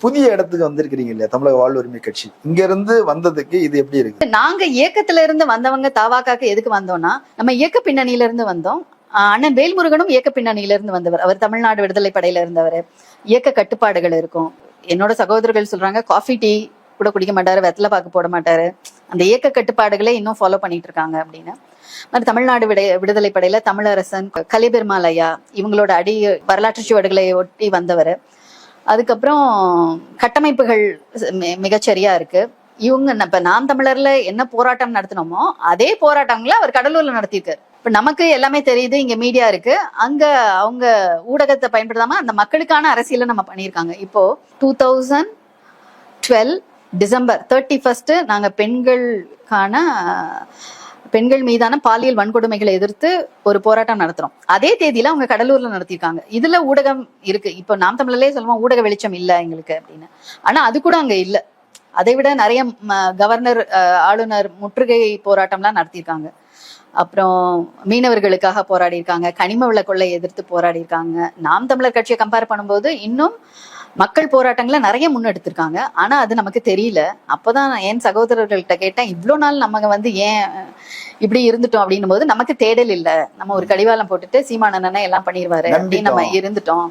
புதிய இடத்துக்கு வந்திருக்கிறீங்க இல்லையா தமிழக வாழ்வுரிமை கட்சி, இங்க இருந்து வந்ததுக்கு இது எப்படி இருக்கு? நாங்க இயக்கத்துல இருந்து வந்தவங்க தாவாக்காக்கு எதுக்கு வந்தோம்னா, நம்ம இயக்க பின்னணியில இருந்து வந்தோம். அண்ணன் வேல்முருகனும் இயக்க பின்னணியில இருந்து வந்தவர். அவர் தமிழ்நாடு விடுதலை படையில இருந்தவர். இயக்க கட்டுப்பாடுகள் இருக்கும். என்னோட சகோதரர்கள் சொல்றாங்க காஃபி டீ கூட குடிக்க மாட்டாரு, வெத்தலை பாக்கு போட மாட்டாரு, அந்த இயக்க கட்டுப்பாடுகளை இன்னும் ஃபாலோ பண்ணிட்டு இருக்காங்க அப்படின்னு. தமிழ்நாடு விடுதலை படையில தமிழரசன், கலிபெருமாள் ஐயா இவங்களோட அடி வரலாற்று சுவடுகளை ஒட்டி வந்தவர். அதுக்கப்புறம் கட்டமைப்புகள் மிகச்சரியா இருக்கு. இவங்க இப்ப நாம் தமிழர்ல என்ன போராட்டம் நடத்தினோமோ அதே போராட்டங்களை அவர் கடலூர்ல நடத்தியிருக்காரு. இப்ப நமக்கு எல்லாமே தெரியுது, இங்க மீடியா இருக்கு, அங்க அவங்க ஊடகத்தை பயன்படுத்தாம அந்த மக்களுக்கான அரசியலை நம்ம பண்ணியிருக்காங்க. இப்போ 2012 டிசம்பர் 31 நாங்க பெண்கள் மீதான பாலியல் வன்கொடுமைகளை எதிர்த்து ஒரு போராட்டம் நடத்துறோம். அதே தேதியில அவங்க கடலூர்ல நடத்திருக்காங்க. இதுல ஊடகம் இருக்கு. இப்போ நாம் தமிழர்லயே சொல்லுவோம் ஊடக வெளிச்சம் இல்ல எங்களுக்கு அப்படின்னு. ஆனா அது கூட அங்க இல்ல. அதை விட நிறைய கவர்னர், ஆளுநர் முற்றுகை போராட்டம்லாம் நடத்தியிருக்காங்க. அப்புறம் மீனவர்களுக்காக போராடி இருக்காங்க, கனிம வள கொள்ளை எதிர்த்து போராடி இருக்காங்க. நாம் தமிழர் கட்சியை கம்பேர் பண்ணும்போது இன்னும் மக்கள் போராட்டங்களை நிறைய முன்னெடுத்திருக்காங்க. ஆனா அது நமக்கு தெரியல. அப்பதான் என் சகோதரர்கள்ட்ட கேட்டேன், இவ்வளவு நாள் நம்ம ஏன் இப்படி இருந்துட்டோம் அப்படின்னும் போது நமக்கு தேடல் இல்ல, நம்ம ஒரு கடிவாளம் போட்டுட்டு சீமானண்ணனை எல்லாம் பண்ணிடுவாரு அப்படின்னு நம்ம இருந்துட்டோம்.